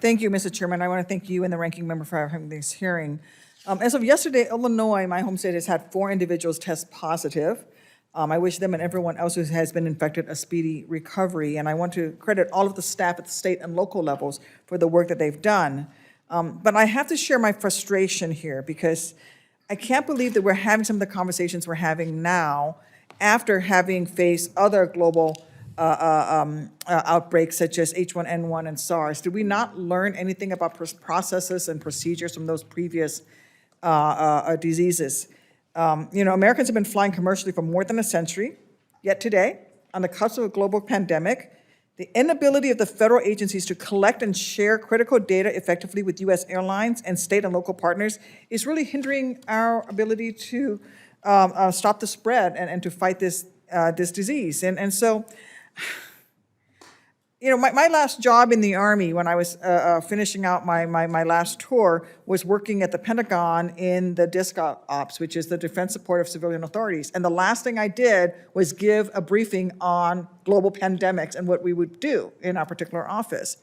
Thank you, Mr. Chairman. I want to thank you and the ranking member for having this hearing. As of yesterday, Illinois, my home state, has had 4 individuals test positive. I wish them and everyone else who has been infected a speedy recovery, and I want to credit all of the staff at the state and local levels for the work that they've done. But I have to share my frustration here because I can't believe that we're having some of the conversations we're having now after having faced other global outbreaks such as H1N1 and SARS. Did we not learn anything about processes and procedures from those previous diseases? Americans have been flying commercially for more than a century, yet today, on the cusp of a global pandemic, the inability of the federal agencies to collect and share critical data effectively with U.S. airlines and state and local partners is really hindering our ability to stop the spread and to fight this disease. And so, my last job in the Army when I was finishing out my last tour was working at the Pentagon in the DISC Ops, which is the Defense Support of Civilian Authorities. And the last thing I did was give a briefing on global pandemics and what we would do in our particular office.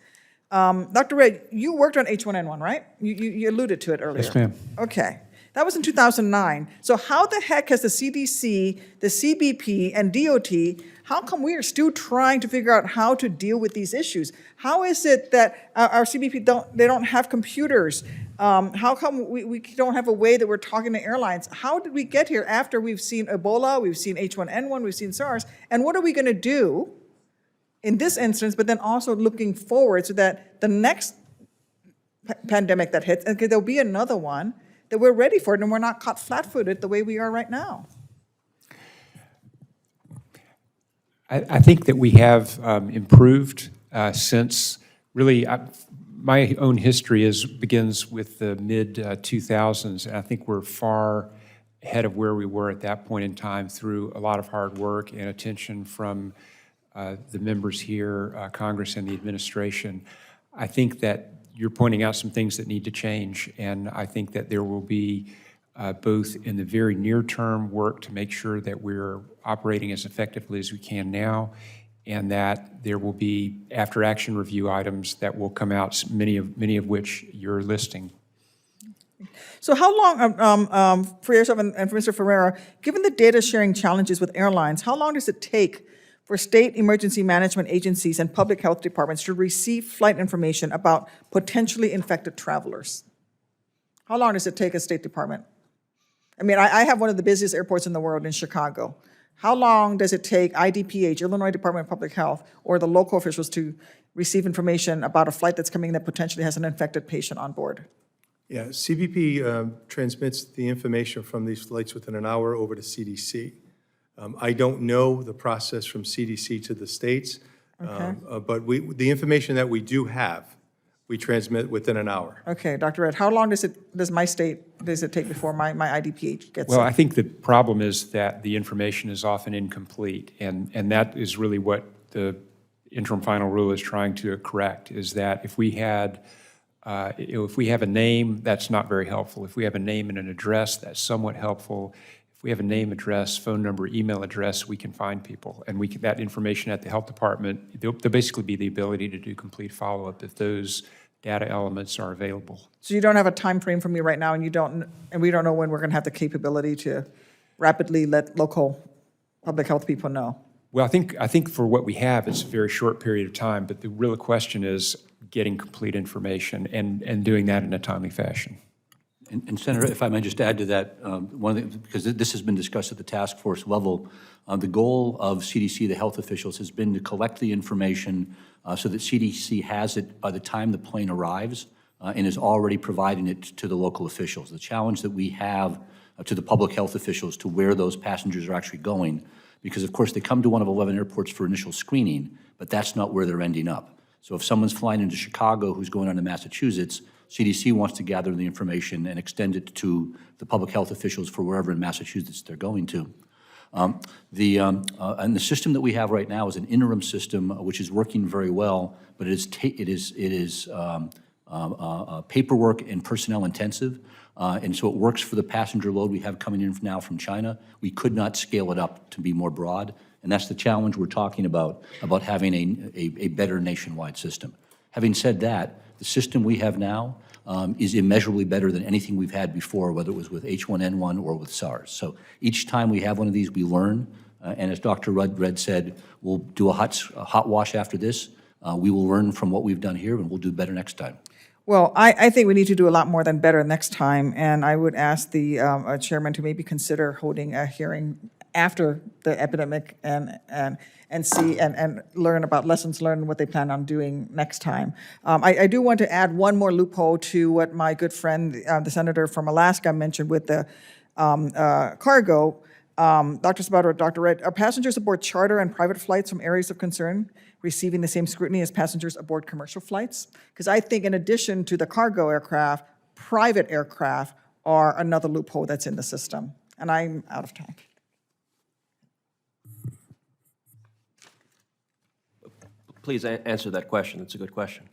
Dr. Ray, you worked on H1N1, right? You alluded to it earlier. Yes, ma'am. Okay. That was in 2009. So how the heck has the CDC, the CBP, and DOT, how come we are still trying to figure out how to deal with these issues? How is it that our CBP don't have computers? How come we don't have a way that we're talking to airlines? How did we get here after we've seen Ebola, we've seen H1N1, we've seen SARS, and what are we gonna do in this instance, but then also looking forward so that the next pandemic that hits, and there'll be another one, that we're ready for it and we're not caught flat-footed the way we are right now. I think that we have improved since really my own history begins with the mid-2000s, and I think we're far ahead of where we were at that point in time through a lot of hard work and attention from the members here, Congress and the administration. I think that you're pointing out some things that need to change, and I think that there will be both in the very near term work to make sure that we're operating as effectively as we can now, and that there will be after action review items that will come out, many of which you're listing. So how long, for yourself and for Mr. Ferreira, given the data sharing challenges with airlines, how long does it take for state emergency management agencies and public health departments to receive flight information about potentially infected travelers? How long does it take a State Department? I mean, I have one of the busiest airports in the world in Chicago. How long does it take IDPH, Illinois Department of Public Health, or the local officials to receive information about a flight that's coming that potentially has an infected patient on board? Yeah, CBP transmits the information from these flights within an hour over to CDC. I don't know the process from CDC to the states, Okay. But the information that we do have, we transmit within an hour. Okay, Dr. Red, how long does it take before my IDPH gets Well, it? I think the problem is that the information is often incomplete, and that is really what the interim final rule is trying to correct, is that if we have a name, that's not very helpful. If we have a name and an address, that's somewhat helpful. If we have a name, address, phone number, email address, we can find people. And that information at the health department, there'll basically be the ability to do complete follow-up if those data elements are available. So you don't have a time frame for me right now, and we don't know when we're going to have the capability to rapidly let local public health people know? Well, I think for what we have, it's a very short period of time, but the real question is getting complete information and doing that in a timely fashion. And Senator, if I may just add to that, because this has been discussed at the task force level, the goal of CDC, the health officials, has been to collect the information so that CDC has it by the time the plane arrives and is already providing it to the local officials. The challenge that we have to the public health officials to where those passengers are actually going, because of course they come to one of 11 airports for initial screening, but that's not where they're ending up. So if someone's flying into Chicago who's going on to Massachusetts, CDC wants to gather the information and extend it to the public health officials for wherever in Massachusetts they're going to. And the system that we have right now is an interim system which is working very well, but it is paperwork and personnel intensive. And so it works for the passenger load we have coming in now from China. We could not scale it up to be more broad, and that's the challenge we're talking about having a better nationwide system. Having said that, The system we have now is immeasurably better than anything we've had before, whether it was with H1N1 or with SARS. So each time we have one of these, we learn. And as Dr. Rudd said, we'll do a hot wash after this. We will learn from what we've done here, and we'll do better next time. Well, I think we need to do a lot more than better next time, and I would ask the chairman to maybe consider holding a hearing after the epidemic and see and learn about lessons learned and what they plan on doing next time. I do want to add one more loophole to what my good friend, the senator from Alaska, mentioned with the cargo. Dr. Sabato, Dr. Red, are passengers aboard charter and private flights from areas of concern receiving the same scrutiny as passengers aboard commercial flights? Because I think in addition to the cargo aircraft, private aircraft are another loophole that's in the system. And I'm out of time. Please answer that question. It's a good question.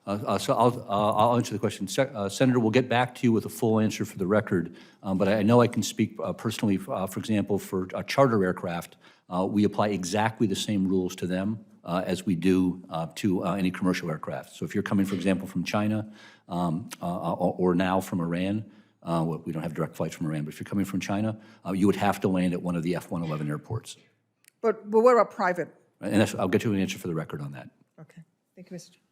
So I'll answer the question. Senator, we'll get back to you with a full answer for the record, but I know I can speak personally, for example, for charter aircraft, we apply exactly the same rules to them as we do to any commercial aircraft. So if you're coming, for example, from China or now from Iran, well, we don't have direct flights from Iran, but if you're coming from China, you would have to land at one of the F-111 airports. But what about private? And I'll get you an answer for the record on that. Okay. Thank you, Mr. Chair.